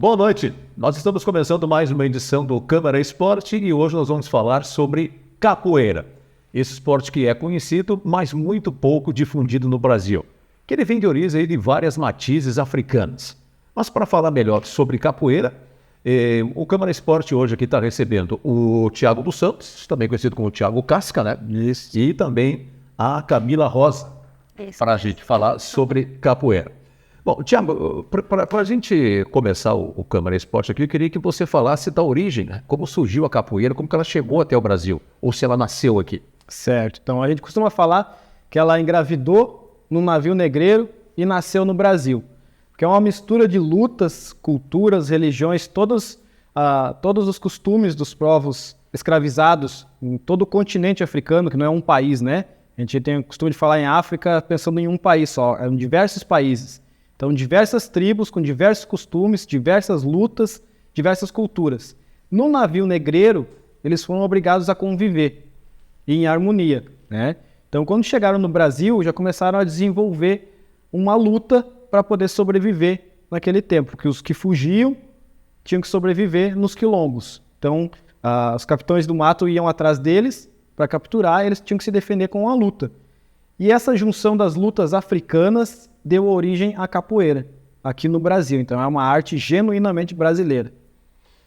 Boa noite, nós estamos começando mais uma edição do Câmara Esporte e hoje nós vamos falar sobre capoeira. Esse esporte que é conhecido, mas muito pouco difundido no Brasil, que ele vem de origem de várias matizes africanas. Mas para falar melhor sobre capoeira, o Câmara Esporte hoje aqui está recebendo o Thiago dos Santos, também conhecido como Thiago Casca, né? Isso. E também a Camila Rosa, para a gente falar sobre capoeira. Bom, Thiago, para a gente começar o Câmara Esporte aqui, eu queria que você falasse da origem, né? Como surgiu a capoeira, como que ela chegou até o Brasil, ou se ela nasceu aqui. Certo, então a gente costuma falar que ela engravidou no navio negreiro e nasceu no Brasil, porque é uma mistura de lutas, culturas, religiões, todos os costumes dos povos escravizados em todo o continente africano, que não é um país, né? A gente tem o costume de falar em África pensando em um país só, em diversos países. Então, diversas tribos com diversos costumes, diversas lutas, diversas culturas. No navio negreiro, eles foram obrigados a conviver em harmonia, né? Então, quando chegaram no Brasil, já começaram a desenvolver uma luta para poder sobreviver naquele tempo, porque os que fugiam tinham que sobreviver nos quilombos. Então, os capitães do mato iam atrás deles para capturar, eles tinham que se defender com a luta. E essa junção das lutas africanas deu origem à capoeira, aqui no Brasil. Então é uma arte genuinamente brasileira.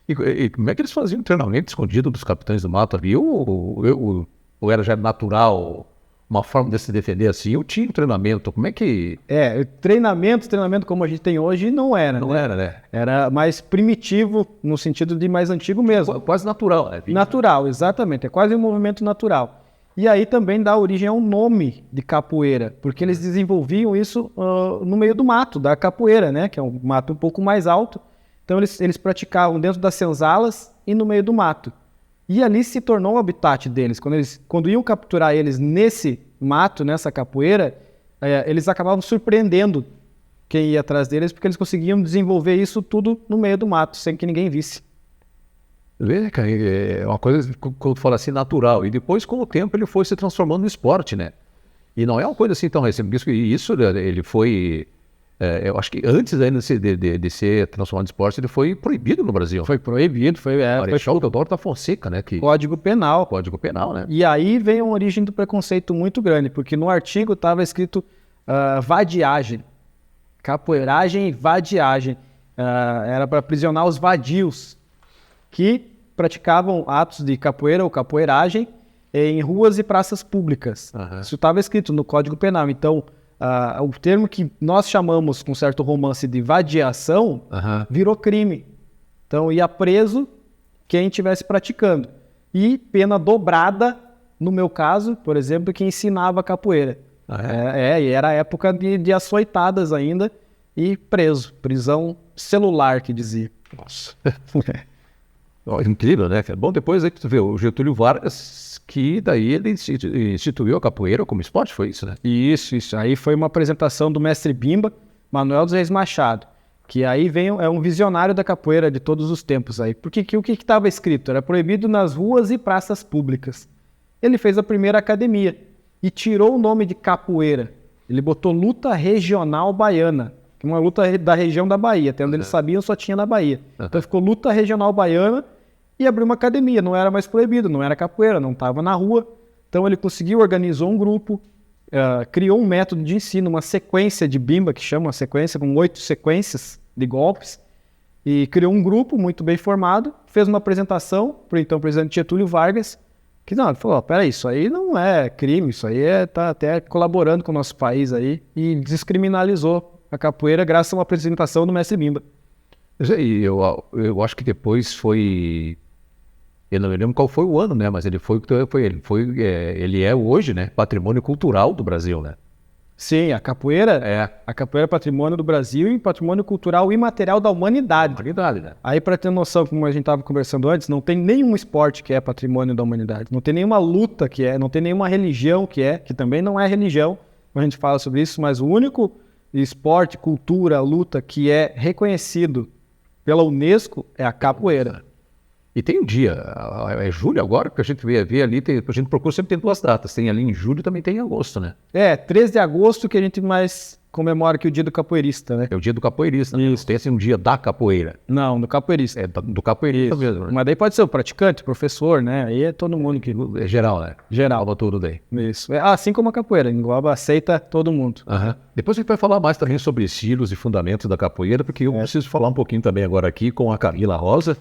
E como é que eles faziam treinamento escondido dos capitães do mato ali? Ou era já natural, uma forma de se defender assim? Eu tinha treinamento, como é que... Treinamento como a gente tem hoje não era. Não era, né? Era mais primitivo, no sentido de mais antigo mesmo. Quase natural, né? Natural, exatamente. É quase um movimento natural. E aí também dá origem ao nome de capoeira, porque eles desenvolviam isso no meio do mato, da capoeira, né? Que é um mato um pouco mais alto. Então eles praticavam dentro das senzalas e no meio do mato. E ali se tornou o habitat deles. Quando iam capturar eles nesse mato, nessa capoeira, eles acabavam surpreendendo quem ia atrás deles, porque eles conseguiam desenvolver isso tudo no meio do mato, sem que ninguém visse. É uma coisa, quando fala assim, natural. E depois, com o tempo, ele foi se transformando no esporte, né? E não é uma coisa assim tão recente. Isso ele foi... eu acho que antes ainda de ser transformado em esporte, ele foi proibido no Brasil. Foi proibido, foi Marechal Deodoro da Fonseca, né? Código Penal. Código Penal, né? E aí vem uma origem do preconceito muito grande, porque no artigo estava escrito vadiagem. Capoeiragem e vadiagem. Era para aprisionar os vadios, que praticavam atos de capoeira ou capoeiragem em ruas e praças públicas. Uhum. Isso estava escrito no Código Penal. Então, o termo que nós chamamos, com certo romance, de vadiação, virou crime. Então, ia preso quem estivesse praticando. E pena dobrada, no meu caso, por exemplo, quem ensinava capoeira. E era a época de açoitadas ainda e preso. Prisão celular, que dizia. Nossa. Incrível, né? Bom, depois aí tu vê o Getúlio Vargas, que daí ele instituiu a capoeira como esporte, foi isso, né? Isso. Aí foi uma apresentação do mestre Bimba, Manuel dos Reis Machado, que aí é um visionário da capoeira de todos os tempos aí. Porque o que estava escrito? Era proibido nas ruas e praças públicas. Ele fez a primeira academia e tirou o nome de capoeira. Ele botou luta regional baiana, que é uma luta da região da Bahia, até onde eles sabiam só tinha na Bahia. Então ficou luta regional baiana e abriu uma academia, não era mais proibido, não era capoeira, não estava na rua. Então ele conseguiu, organizou um grupo, criou um método de ensino, uma sequência de Bimba, que chama uma sequência, com 8 sequências de golpes, e criou um grupo muito bem formado, fez uma apresentação para o então presidente Getúlio Vargas, que ele falou, peraí, isso aí não é crime, isso aí está até colaborando com o nosso país aí, e descriminalizou a capoeira graças a uma apresentação do mestre Bimba. Eu acho que depois foi... Eu não me lembro qual foi o ano, né? Mas ele é hoje, né? Patrimônio cultural do Brasil, né? Sim, a capoeira é patrimônio do Brasil e patrimônio cultural imaterial da humanidade. Né? Aí, para ter noção, como a gente estava conversando antes, não tem nenhum esporte que é patrimônio da humanidade. Não tem nenhuma luta que é, não tem nenhuma religião que também não é religião. A gente fala sobre isso, mas o único esporte, cultura, luta que é reconhecido pela Unesco é a capoeira. E tem um dia, é julho agora, que a gente vê ali, a gente procura, sempre tem 2 datas. Tem ali em julho e também tem em agosto, né? 13 de agosto que a gente mais comemora aqui o dia do capoeirista, né? É o dia do capoeirista. Né? Tem assim um dia da capoeira. Não, do capoeirista. É do capoeirista mesmo, né? Mas daí pode ser o praticante, o professor, né? Aí é todo mundo que... É geral, né? Geral. Engloba tudo daí. Isso. Assim como a capoeira, engloba, aceita todo mundo. Depois a gente vai falar mais também sobre estilos e fundamentos da capoeira, porque eu preciso falar um pouquinho também agora aqui com a Camila Rosa,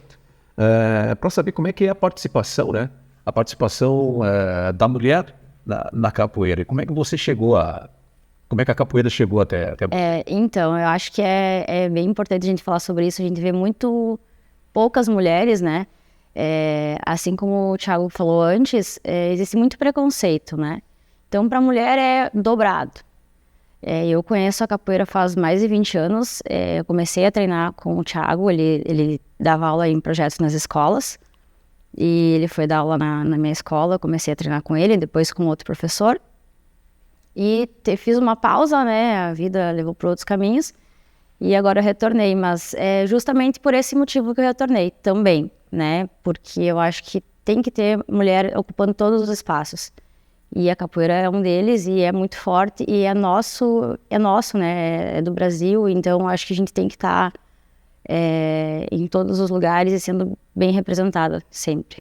para saber como é que é a participação, né? A participação da mulher na capoeira. E como é que você chegou como é que a capoeira chegou até... Então, eu acho que é bem importante a gente falar sobre isso. A gente vê muito poucas mulheres, né? Assim como o Thiago falou antes, existe muito preconceito, né? Então, para a mulher é dobrado. Eu conheço a capoeira faz mais de 20 anos. Eu comecei a treinar com o Thiago, ele dava aula em projetos nas escolas. E ele foi dar aula na minha escola, eu comecei a treinar com ele, depois com outro professor. E fiz uma pausa, né? A vida levou para outros caminhos. E agora eu retornei, mas é justamente por esse motivo que eu retornei também, né? Porque eu acho que tem que ter mulher ocupando todos os espaços. E a capoeira é um deles e é muito forte e é nosso, né? É do Brasil, então acho que a gente tem que estar em todos os lugares e sendo bem representada sempre.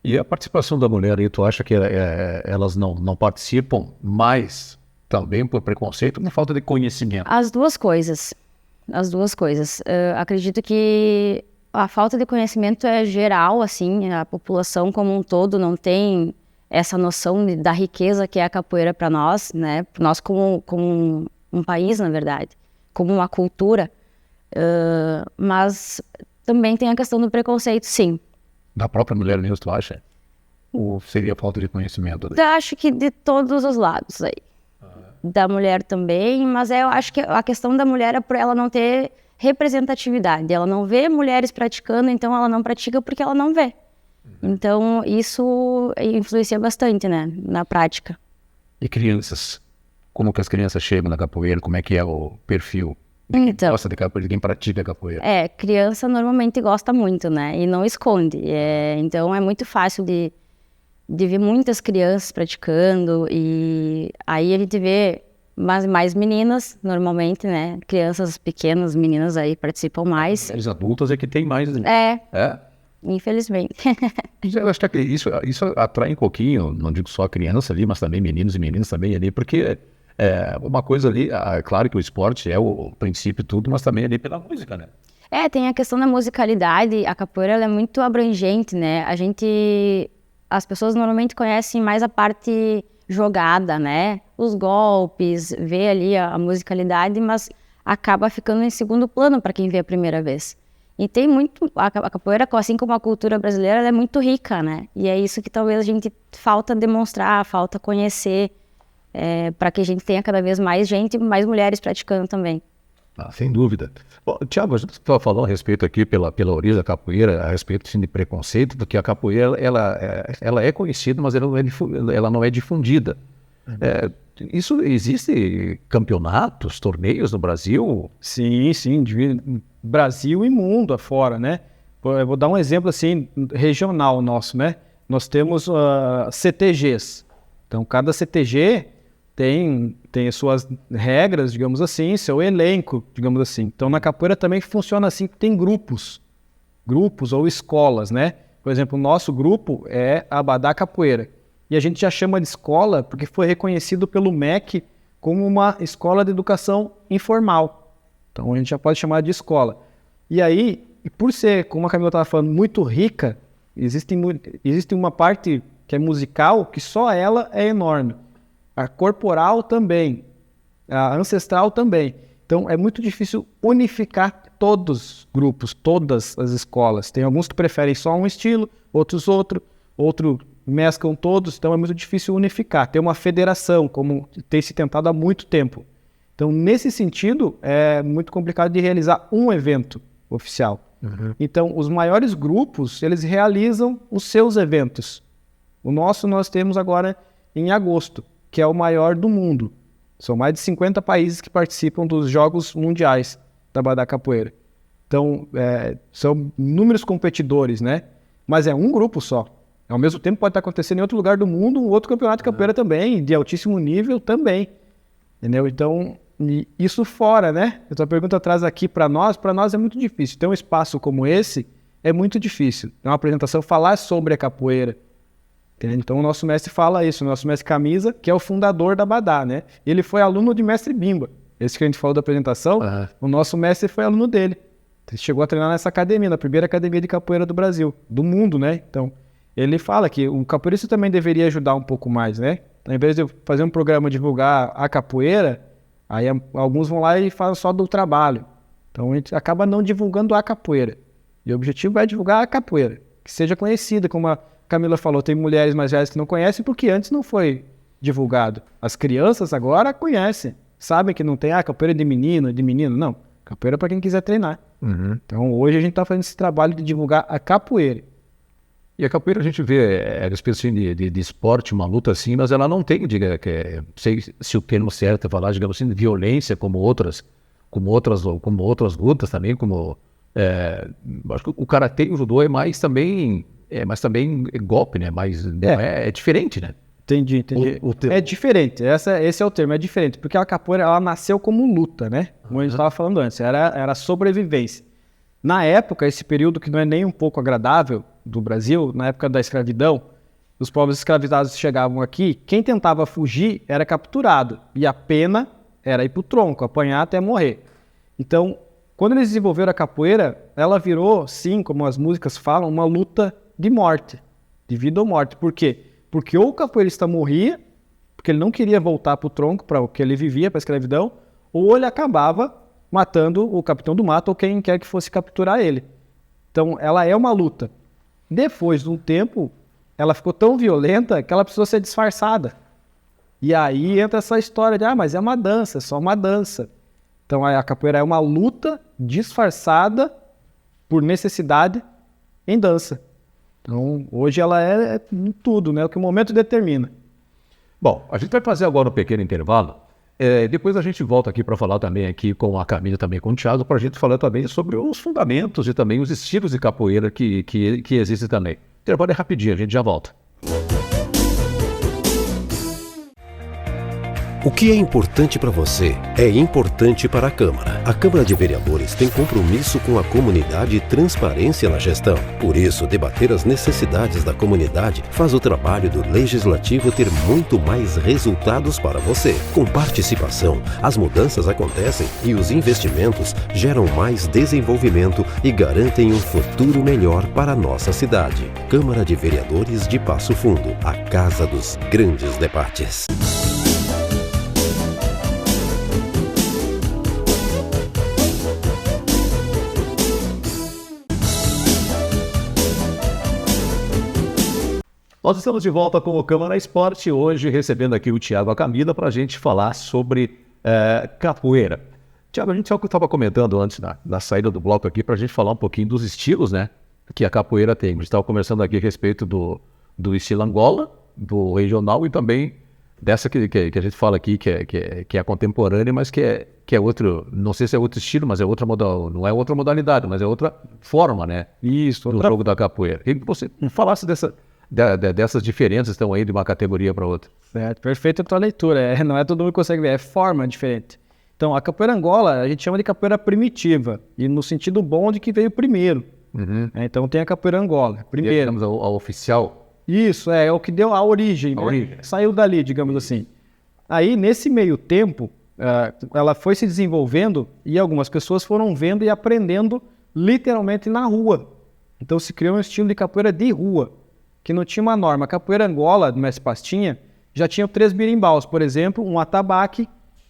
E a participação da mulher aí, tu acha que elas não participam mais também por preconceito ou por falta de conhecimento? As duas coisas. Acredito que a falta de conhecimento é geral, assim, a população como um todo não tem essa noção da riqueza que é a capoeira para nós, né? Nós como um país, na verdade, como uma cultura. Mas também tem a questão do preconceito, sim. Da própria mulher mesmo, tu acha? Ou seria falta de conhecimento? Eu acho que de todos os lados aí. Da mulher também, mas eu acho que a questão da mulher é por ela não ter representatividade. Ela não vê mulheres praticando, então ela não pratica porque ela não vê. Então isso influencia bastante, né, na prática. E crianças? Como que as crianças chegam na capoeira? Como é que é o perfil? Então, Gosta de capoeira, de quem pratica capoeira? Criança normalmente gosta muito, né? E não esconde. Então é muito fácil de ver muitas crianças praticando. E aí a gente vê mais meninas, normalmente, né? Crianças pequenas, meninas aí participam mais. As adultas é que tem mais. Né? Infelizmente. Eu acho que isso atrai um pouquinho, não digo só a criança ali, mas também meninos e meninas também ali, porque... uma coisa ali, claro que o esporte é o princípio tudo, mas também ali pela música, né? Tem a questão da musicalidade, a capoeira ela é muito abrangente, né? As pessoas normalmente conhecem mais a parte jogada, né? Os golpes, vê ali a musicalidade, mas acaba ficando em segundo plano para quem vê a primeira vez. E tem muito, a capoeira, assim como a cultura brasileira, ela é muito rica, né? E é isso que talvez a gente falta demonstrar, falta conhecer, para que a gente tenha cada vez mais gente, mais mulheres praticando também. Sem dúvida. Bom, Thiago, a gente falou a respeito aqui pela origem da capoeira, a respeito sim, de preconceito, porque a capoeira ela é conhecida, mas ela não é difundida. Isso existe campeonatos, torneios no Brasil? Sim, Brasil e mundo afora, né? Eu vou dar um exemplo assim, regional nosso, né? Nós temos CTGs. Então, cada CTG tem as suas regras, digamos assim, seu elenco, digamos assim. Então, na capoeira também funciona assim, tem grupos ou escolas, né? Por exemplo, o nosso grupo é a Abadá Capoeira. E a gente já chama de escola porque foi reconhecido pelo MEC como uma escola de educação informal. Então, a gente já pode chamar de escola. E aí, por ser, como a Camila estava falando, muito rica, existe uma parte que é musical, que só ela é enorme. A corporal também, a ancestral também. Então, é muito difícil unificar todos os grupos, todas as escolas. Tem alguns que preferem só um estilo, outros outro mesclam todos, então é muito difícil unificar. Tem uma federação, como tem se tentado há muito tempo. Então, nesse sentido, é muito complicado de realizar um evento oficial. Então, os maiores grupos, eles realizam os seus eventos. O nosso nós temos agora em agosto, que é o maior do mundo. São mais de 50 países que participam dos Jogos Mundiais da Abadá Capoeira. Então, são inúmeros competidores, né? mas é um grupo só. Ao mesmo tempo pode estar acontecendo em outro lugar do mundo, um outro campeonato de capoeira também, de altíssimo nível também. Entendeu? Então, isso fora, né? A tua pergunta traz aqui para nós é muito difícil. Ter um espaço como esse é muito difícil. Uma apresentação falar sobre a capoeira. Entende? Então, o nosso mestre fala isso, o nosso mestre Camisa, que é o fundador da Badá, né? Ele foi aluno de mestre Bimba. Esse que a gente falou da apresentação, o nosso mestre foi aluno dele. Ele chegou a treinar nessa academia, na primeira academia de capoeira do Brasil, do mundo, né? Então, ele fala que o capoeirista também deveria ajudar um pouco mais, né? Ao invés de eu fazer um programa divulgar a capoeira, aí alguns vão lá e falam só do trabalho. Então, a gente acaba não divulgando a capoeira. E o objetivo é divulgar a capoeira, que seja conhecida, como a Camila falou, tem mulheres mais velhas que não conhecem porque antes não foi divulgado. As crianças agora conhecem, sabem que não tem capoeira de menino, não. Capoeira é para quem quiser treinar. Então hoje a gente está fazendo esse trabalho de divulgar a capoeira. E a capoeira a gente vê, é uma espécie de esporte, uma luta assim, mas ela não tem, sei se o termo certo é falar, digamos assim, de violência como outras lutas também, acho que o karatê e o judô é mais também golpe, né? É diferente, né? Entendi. É diferente, esse é o termo, é diferente, porque a capoeira ela nasceu como luta, né? Como a gente estava falando antes, era sobrevivência. Na época, esse período que não é nem um pouco agradável do Brasil, na época da escravidão, os povos escravizados chegavam aqui, quem tentava fugir era capturado, e a pena era ir pro tronco, apanhar até morrer. Então, quando eles desenvolveram a capoeira, ela virou, sim, como as músicas falam, uma luta de morte, de vida ou morte. Por quê? Porque ou o capoeirista morria, porque ele não queria voltar para o tronco, para o que ele vivia, para a escravidão, ou ele acabava matando o capitão do mato ou quem quer que fosse capturar ele. Então, ela é uma luta. Depois de um tempo, ela ficou tão violenta que ela precisou ser disfarçada. E aí entra essa história de, mas é uma dança, é só uma dança. Então, a capoeira é uma luta disfarçada por necessidade em dança. Então, hoje ela é tudo, né? O que o momento determina. Bom, a gente vai fazer agora um pequeno intervalo. Depois a gente volta aqui para falar também aqui com a Camila, também com o Thiago, para a gente falar também sobre os fundamentos e também os estilos de capoeira que existem também. O intervalo é rapidinho, a gente já volta. O que é importante para você é importante para a Câmara. A Câmara de Vereadores tem compromisso com a comunidade e transparência na gestão. Por isso, debater as necessidades da comunidade faz o trabalho do Legislativo ter muito mais resultados para você. Com participação, as mudanças acontecem e os investimentos geram mais desenvolvimento e garantem um futuro melhor para a nossa cidade. Câmara de Vereadores de Passo Fundo, a casa dos grandes debates. Nós estamos de volta com o Câmara Esporte, hoje recebendo aqui o Thiago e a Camila para a gente falar sobre capoeira. Thiago, a gente só estava comentando antes na saída do bloco aqui para a gente falar um pouquinho dos estilos, né, que a capoeira tem. A gente estava conversando aqui a respeito do estilo Angola, do regional e também dessa que a gente fala aqui, que é a contemporânea, mas que é outro, não sei se é outro estilo, mas é outra não é outra modalidade, mas é outra forma, né? Isso, do jogo da capoeira. Queria que você falasse dessas diferenças que estão aí de uma categoria para outra. Certo, perfeita a tua leitura. Não é todo mundo que consegue ver, é forma diferente. Então, a capoeira Angola, a gente chama de capoeira primitiva, e no sentido bom de que veio primeiro. Então, tem a capoeira Angola, primeiro. E temos a oficial. Isso, é o que deu a origem, né? Saiu dali, digamos assim. Aí, nesse meio tempo, ela foi se desenvolvendo e algumas pessoas foram vendo e aprendendo literalmente na rua. Então, se criou um estilo de capoeira de rua, que não tinha uma norma. A capoeira Angola, do mestre Pastinha, já tinha 3 birimbaus, por exemplo, um atabaque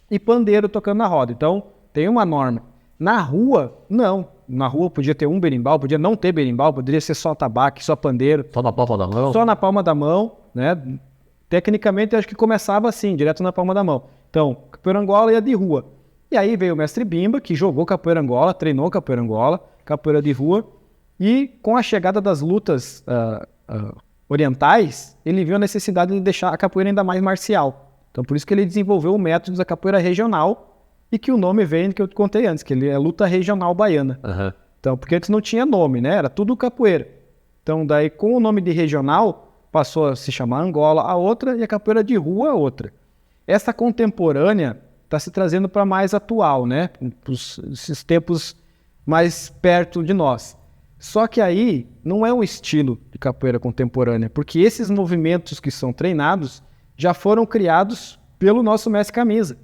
e pandeiro tocando na roda. Então, tem uma norma. Na rua, não. Na rua podia ter um berimbau, podia não ter berimbau, poderia ser só atabaque, só pandeiro. Só na palma da mão? Só na palma da mão, né? Tecnicamente, acho que começava assim, direto na palma da mão. Então, capoeira Angola ia de rua. E aí veio o mestre Bimba, que jogou capoeira Angola, treinou capoeira Angola, capoeira de rua, e com a chegada das lutas orientais, ele viu a necessidade de deixar a capoeira ainda mais marcial. Então, por isso que ele desenvolveu o método da capoeira regional, e que o nome vem do que eu te contei antes, que ele é luta regional baiana. Então, porque antes não tinha nome, né? Era tudo capoeira. Então, daí, com o nome de regional, passou a se chamar Angola a outra e a capoeira de rua a outra. Essa contemporânea está se trazendo para mais atual, né? Esses tempos mais perto de nós. Só que aí não é um estilo de capoeira contemporânea, porque esses movimentos que são treinados já foram criados pelo nosso mestre Camisa.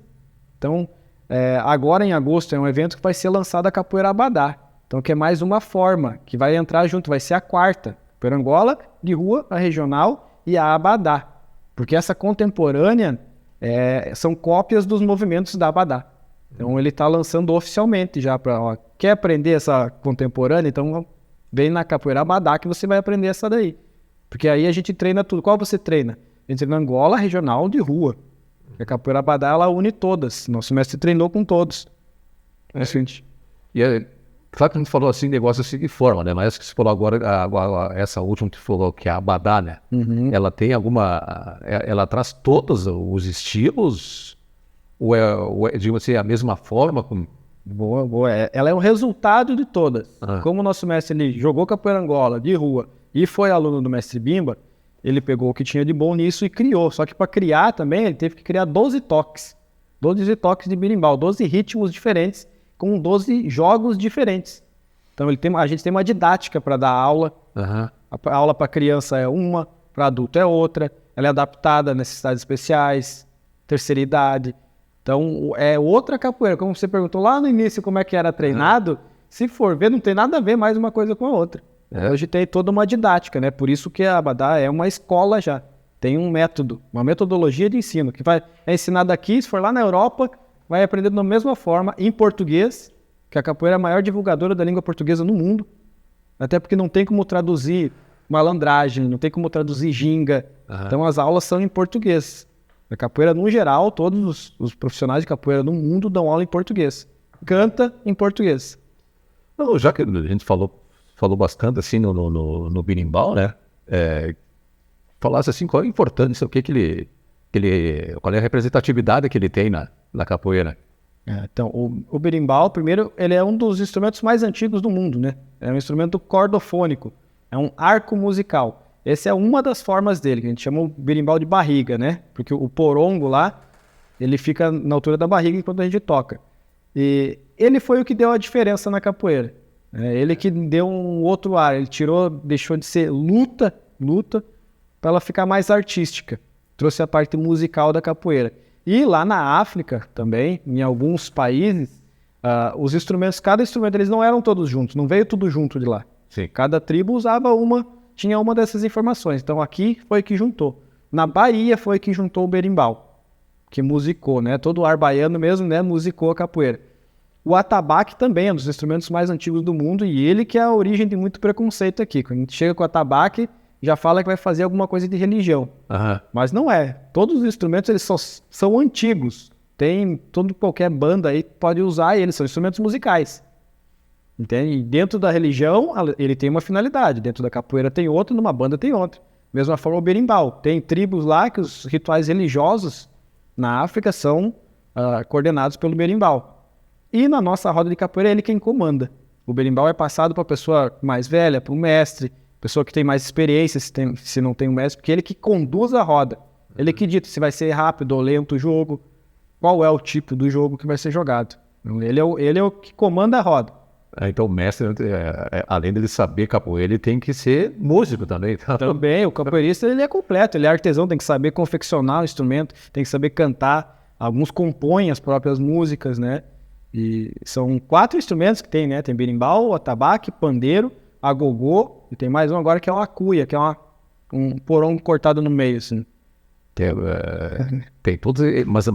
Então, agora em agosto é um evento que vai ser lançado a capoeira Abadá. Então, que é mais uma forma que vai entrar junto, vai ser a quarta. Capoeira Angola, de rua, a regional e a Abadá. Porque essa contemporânea são cópias dos movimentos da Abadá. Então, ele está lançando oficialmente já para... Quer aprender essa contemporânea? Então, vem na capoeira Abadá que você vai aprender essa daí. Porque aí a gente treina tudo. Qual você treina? A gente treina Angola, regional, de rua. A capoeira Abadá, ela une todas. Nosso mestre treinou com todos. É o seguinte. E claro que a gente falou assim, negócio assim de forma, né? Mas que você falou agora, essa última que falou, que é a Abadá, né? Uhum. Ela tem ela traz todos os estilos? Ou é, digamos assim, a mesma forma? Boa, boa. Ela é o resultado de todas. Ah. Como o nosso mestre ele jogou capoeira Angola de rua e foi aluno do mestre Bimba, ele pegou o que tinha de bom nisso e criou. Só que para criar também, ele teve que criar 12 toques. 12 toques de berimbau, 12 ritmos diferentes, com 12 jogos diferentes. Então a gente tem uma didática para dar aula. Uhum. A aula para criança é uma, para adulto é outra. Ela é adaptada a necessidades especiais, terceira idade. Então é outra capoeira. Como você perguntou lá no início como é que era treinado, se for ver, não tem nada a ver mais uma coisa com a outra. Hoje tem toda uma didática, né? Por isso que a Abadá é uma escola já. Tem um método, uma metodologia de ensino, que é ensinado aqui, se for lá na Europa, vai aprender da mesma forma, em português, que a capoeira é a maior divulgadora da língua portuguesa no mundo. Até porque não tem como traduzir malandragem, não tem como traduzir ginga. Uhum. Então as aulas são em português. A capoeira, no geral, todos os profissionais de capoeira no mundo dão aula em português. Canta em português. Não, já que a gente falou bastante assim no berimbau, né? Falasse assim, qual é a importância, qual é a representatividade que ele tem na capoeira? Então, o berimbau, primeiro, ele é um dos instrumentos mais antigos do mundo, né? É um instrumento cordofônico, é um arco musical. Essa é uma das formas dele, que a gente chama o berimbau de barriga, né? Porque o porongo lá, ele fica na altura da barriga enquanto a gente toca. E ele foi o que deu a diferença na capoeira. Ele que deu um outro ar, ele deixou de ser luta, para ela ficar mais artística. Trouxe a parte musical da capoeira. E lá na África também, em alguns países, os instrumentos, cada instrumento, eles não eram todos juntos, não veio tudo junto de lá. Sim. Cada tribo tinha uma dessas informações. Então aqui foi que juntou. Na Bahia foi que juntou o berimbau, que musicou, né? Todo o ar baiano mesmo, né? Musicou a capoeira. O atabaque também é um dos instrumentos mais antigos do mundo e ele que é a origem de muito preconceito aqui. Quando a gente chega com o atabaque, já fala que vai fazer alguma coisa de religião. Uhum. Mas não é. Todos os instrumentos eles são antigos. Qualquer banda aí pode usar eles, são instrumentos musicais. Entende? E dentro da religião, ele tem uma finalidade. Dentro da capoeira tem outra, numa banda tem outra. Mesma forma o berimbau. Tem tribos lá que os rituais religiosos na África são coordenados pelo berimbau. E na nossa roda de capoeira é ele quem comanda. O berimbau é passado para a pessoa mais velha, para o mestre, pessoa que tem mais experiência, se não tem um mestre, porque ele que conduz a roda. Ele que dita se vai ser rápido ou lento o jogo, qual é o tipo do jogo que vai ser jogado. Ele é o que comanda a roda. Então o mestre, além dele saber capoeira, ele tem que ser músico também. Também, o capoeirista ele é completo, ele é artesão, tem que saber confeccionar o instrumento, tem que saber cantar. Alguns compõem as próprias músicas, né? E são 4 instrumentos que tem, né? Tem berimbau, atabaque, pandeiro, agogô, e tem mais um agora que é uma cuia, que é um porongo cortado no meio, assim. Tem todos, mas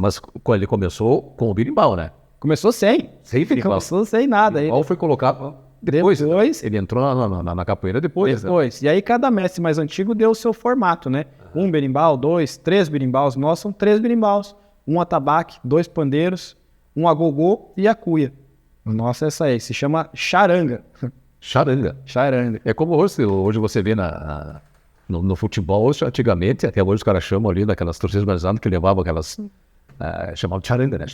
ele começou com o berimbau, né? Começou sem. Sem berimbau. Começou sem nada. O berimbau foi colocado depois. Ele entrou na capoeira depois. Depois. Né? E aí cada mestre mais antigo deu o seu formato, né? 1 berimbau, 2, 3 berimbaus. Nós são 3 berimbaus. 1 atabaque, 2 pandeiros, 1 agogô e a cuia. Nossa, essa aí. Se chama charanga. Charanga. É como hoje você vê no futebol, antigamente, até hoje os caras chamam ali daquelas torcidas organizadas que levavam aquelas... chamavam de charanga, né?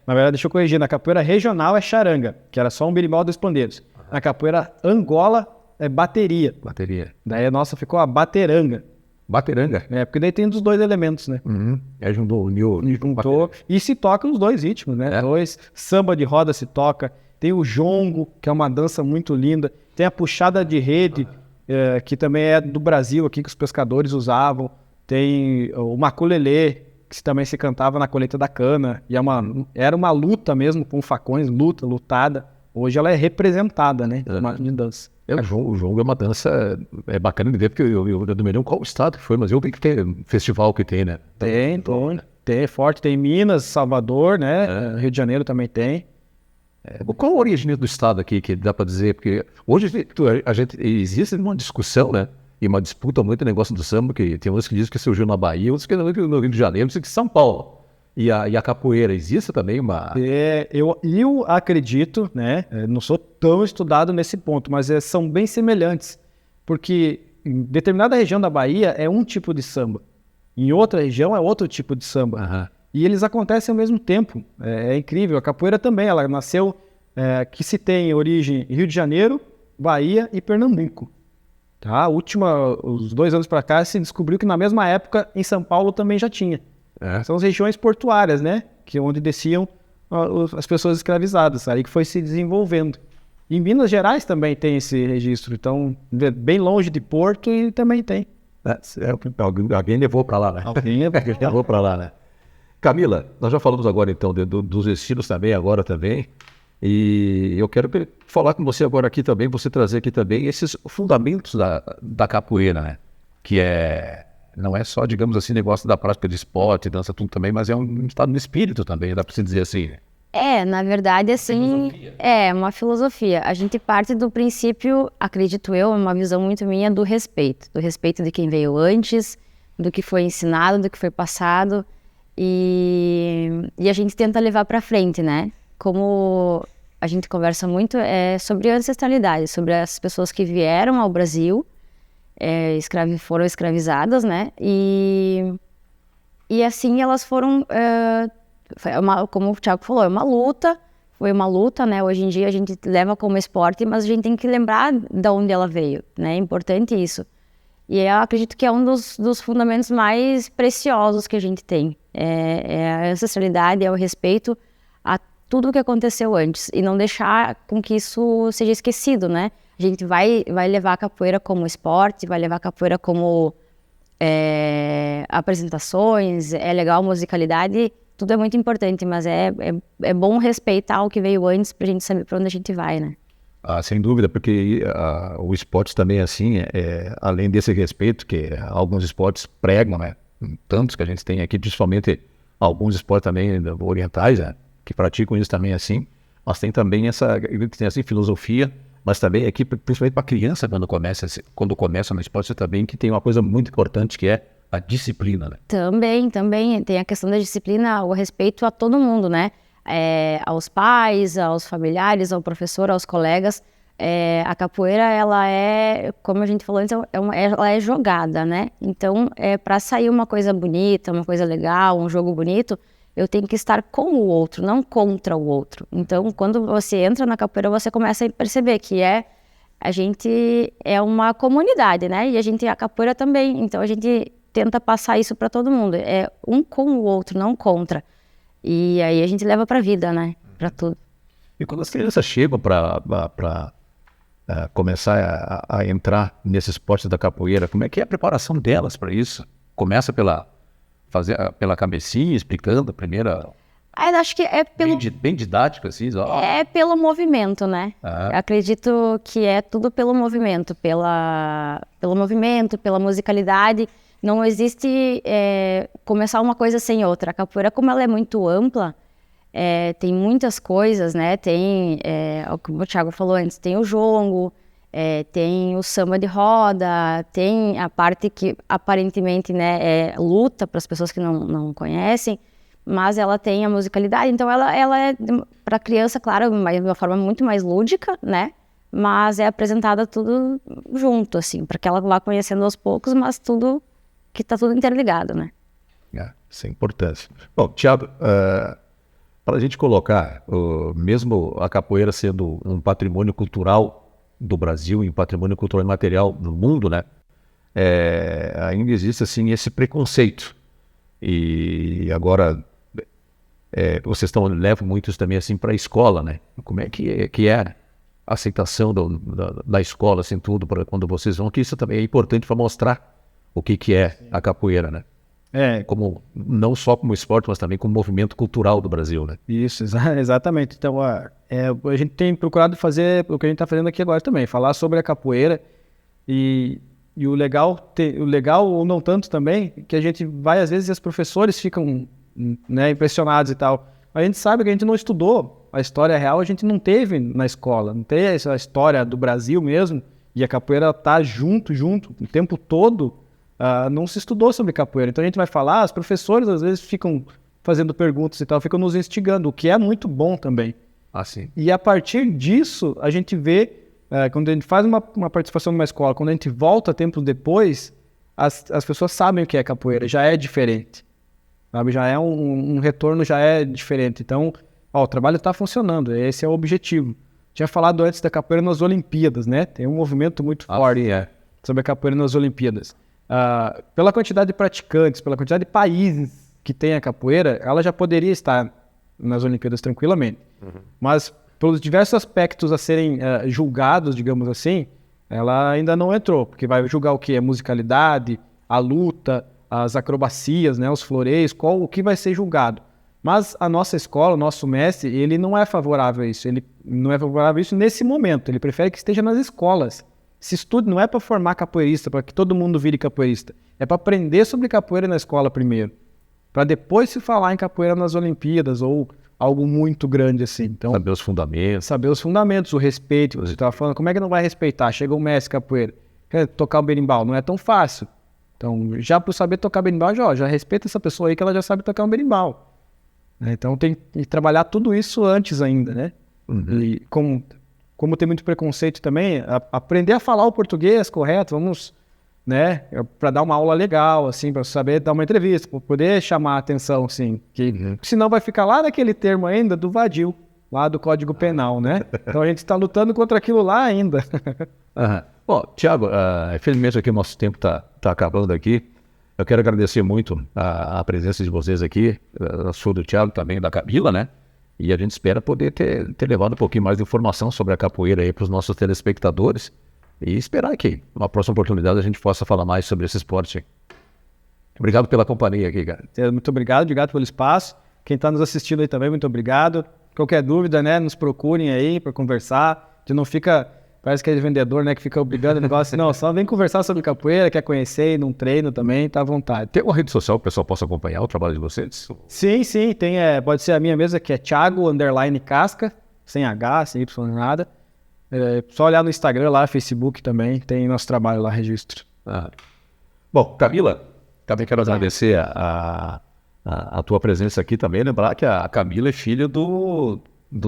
Na verdade, deixa eu corrigir. Na capoeira regional é charanga, que era só um berimbau e 2 pandeiros. Na capoeira Angola é bateria. Bateria. Daí a nossa ficou a bateranga. Bateranga? Porque daí tem dos dois elementos, né? Juntou. E se toca os dois ritmos, né? Samba de roda se toca. Tem o jongo, que é uma dança muito linda. Tem a puxada de rede, que também é do Brasil aqui, que os pescadores usavam. Tem o maculelê, que também se cantava na colheita da cana. E era uma luta mesmo, com facões, lutada. Hoje ela é representada, né? De dança. O jongo é uma dança bacana de ver, porque eu não me lembro qual estado que foi, mas eu vi que tem festival que tem, né? Tem forte, tem Minas, Salvador, né? Rio de Janeiro também tem. Qual a origem do estado aqui, que dá para dizer? Porque hoje existe uma discussão, né? E uma disputa muito no negócio do samba, que tem uns que dizem que surgiu na Bahia, outros que no Rio de Janeiro, outros que em São Paulo. E a capoeira, existe também uma... Eu acredito, né? Não sou tão estudado nesse ponto, mas são bem semelhantes. Porque em determinada região da Bahia é um tipo de samba. Em outra região é outro tipo de samba. Uhum. E eles acontecem ao mesmo tempo. É incrível. A capoeira também, ela nasceu, que se tem origem em Rio de Janeiro, Bahia e Pernambuco. Tá? Os 2 anos para cá se descobriu que na mesma época em São Paulo também já tinha. São as regiões portuárias, né? Que é onde desciam as pessoas escravizadas. Aí que foi se desenvolvendo. Em Minas Gerais também tem esse registro. Então, bem longe de Porto e também tem. Alguém levou para lá, né? Alguém levou para lá, né? Camila, nós já falamos agora então dos estilos também, agora também. E eu quero falar com você agora aqui também, você trazer aqui também esses fundamentos da capoeira, né? Que não é só, digamos assim, negócio da prática de esporte, dança, tudo também, mas é um estado de espírito também, dá para se dizer assim, né? Na verdade, assim, é uma filosofia. A gente parte do princípio, acredito eu, uma visão muito minha do respeito de quem veio antes, do que foi ensinado, do que foi passado, e a gente tenta levar para frente, né? Como a gente conversa muito sobre ancestralidade, sobre as pessoas que vieram ao Brasil, foram escravizadas, né? E assim elas foram, como o Thiago falou, foi uma luta, né? Hoje em dia a gente leva como esporte, mas a gente tem que lembrar de onde ela veio, né? É importante isso. E eu acredito que é um dos fundamentos mais preciosos que a gente tem. É a ancestralidade, é o respeito a tudo o que aconteceu antes e não deixar com que isso seja esquecido, né? A gente vai levar a capoeira como esporte, vai levar a capoeira como apresentações, é legal musicalidade, tudo é muito importante, mas é bom respeitar o que veio antes pra gente saber pra onde a gente vai, né? Sem dúvida, porque o esporte também é assim, além desse respeito que alguns esportes pregam, né? Tantos que a gente tem aqui, principalmente alguns esportes também orientais, né? Que praticam isso também assim, mas tem também essa filosofia, mas também aqui, principalmente para a criança, quando começa no esporte, também que tem uma coisa muito importante que é a disciplina, né? Também tem a questão da disciplina, o respeito a todo mundo, né? Aos pais, aos familiares, ao professor, aos colegas. A capoeira, ela como a gente falou antes, ela é jogada, né? Então, para sair uma coisa bonita, uma coisa legal, um jogo bonito, eu tenho que estar com o outro, não contra o outro. Então, quando você entra na capoeira, você começa a perceber que a gente é uma comunidade, né? E a capoeira também. Então, a gente tenta passar isso para todo mundo. É um com o outro, não contra. E aí a gente leva para a vida, né? Para tudo. E quando as crianças chegam para começar a entrar nesse esporte da capoeira, como é que é a preparação delas para isso? Começa pela cabecinha, explicando a primeira... acho que é pelo... Bem didático, assim. É pelo movimento, né? Acredito que é tudo pelo movimento, pelo movimento, pela musicalidade. Não existe começar uma coisa sem outra. A capoeira, como ela é muito ampla, tem muitas coisas, né? Tem, como o Thiago falou antes, tem o jongo, tem o samba de roda, tem a parte que aparentemente, né, é luta para as pessoas que não conhecem, mas ela tem a musicalidade. Então ela é para a criança, claro, de uma forma muito mais lúdica, né? Mas é apresentada tudo junto, assim, para que ela vá conhecendo aos poucos, mas tudo que está tudo interligado, né? Isso é importante. Bom, Thiago, para a gente colocar, mesmo a capoeira sendo um patrimônio cultural do Brasil em patrimônio cultural e material do mundo, né? Ainda existe assim esse preconceito. E agora vocês levam muito isso também assim para a escola, né? Como é que é a aceitação da escola, assim, tudo, para quando vocês vão, que isso também é importante para mostrar o que é a capoeira, né? Como, não só como esporte, mas também como movimento cultural do Brasil, né? Isso, exatamente. Então, a gente tem procurado fazer o que a gente está fazendo aqui agora também, falar sobre a capoeira e o legal, ou não tanto também, que a gente vai, às vezes, e os professores ficam, né, impressionados e tal. A gente sabe que a gente não estudou a história real, a gente não teve na escola, não tem essa história do Brasil mesmo, e a capoeira tá junto, o tempo todo, não se estudou sobre capoeira. Então a gente vai falar, os professores às vezes ficam fazendo perguntas e tal, ficam nos instigando, o que é muito bom também. Sim. E a partir disso, a gente vê, quando a gente faz uma participação numa escola, quando a gente volta tempos depois, as pessoas sabem o que é capoeira, já é diferente. Sabe? Já é um retorno, já é diferente. Então, o trabalho está funcionando, esse é o objetivo. Tinha falado antes da capoeira nas Olimpíadas, né? Tem um movimento muito forte sobre a capoeira nas Olimpíadas. Pela quantidade de praticantes, pela quantidade de países que tem a capoeira, ela já poderia estar nas Olimpíadas tranquilamente. Mas, pelos diversos aspectos a serem julgados, digamos assim, ela ainda não entrou, porque vai julgar o quê? A musicalidade, a luta, as acrobacias, né, os floreios, o que vai ser julgado. Mas a nossa escola, o nosso mestre, ele não é favorável a isso. Ele não é favorável a isso nesse momento. Ele prefere que esteja nas escolas. Esse estudo não é para formar capoeirista, para que todo mundo vire capoeirista. É para aprender sobre capoeira na escola primeiro. Para depois se falar em capoeira nas Olimpíadas ou algo muito grande assim. Então, saber os fundamentos. Saber os fundamentos, o respeito. Você estava falando, como é que não vai respeitar? Chega um mestre capoeira, quer tocar o berimbau. Não é tão fácil. Então, já por saber tocar berimbau, já respeita essa pessoa aí que ela já sabe tocar um berimbau. Então, tem que trabalhar tudo isso antes ainda, né? E como tem muito preconceito também, aprender a falar o português correto, vamos, né? Para dar uma aula legal, assim, para saber dar uma entrevista, para poder chamar a atenção, assim. Senão vai ficar lá naquele termo ainda do vadio, lá do Código Penal, né? Então, a gente está lutando contra aquilo lá ainda. Bom, Thiago, infelizmente aqui o nosso tempo está acabando aqui. Eu quero agradecer muito a presença de vocês aqui, a sua do Thiago, também da Camila, né? E a gente espera poder ter levado um pouquinho mais de informação sobre a capoeira aí para os nossos telespectadores e esperar que numa próxima oportunidade a gente possa falar mais sobre esse esporte. Obrigado pela companhia aqui, cara. Muito obrigado pelo espaço. Quem está nos assistindo aí também, muito obrigado. Qualquer dúvida, né, nos procurem aí para conversar. A gente não fica... Parece que é vendedor, né, que fica obrigando o negócio. Não, só vem conversar sobre capoeira, quer conhecer, ir num treino também, tá à vontade. Tem uma rede social que o pessoal possa acompanhar o trabalho de vocês? Sim, tem. Pode ser a minha mesma, que é Thiago_Casca, sem H, sem Y, nada. Só olhar no Instagram lá, Facebook também, tem nosso trabalho lá, registro. Bom, Camila, também quero agradecer a tua presença aqui também. Lembrar que a Camila é filha do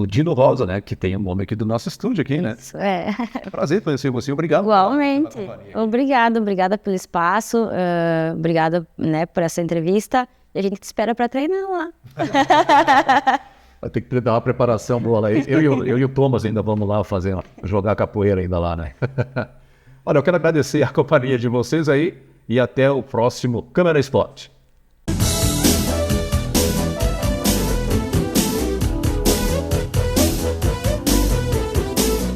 Dino Rosa, né? Que tem o nome aqui do nosso estúdio aqui, né? Isso, é. Prazer conhecer você, obrigado. Igualmente. Obrigada pelo espaço, obrigada, né, por essa entrevista. E a gente te espera para treinar lá. Vai ter que dar uma preparação boa lá. Eu e o Thomas ainda vamos lá jogar capoeira ainda lá, né? Olha, eu quero agradecer a companhia de vocês aí e até o próximo Câmara Esporte.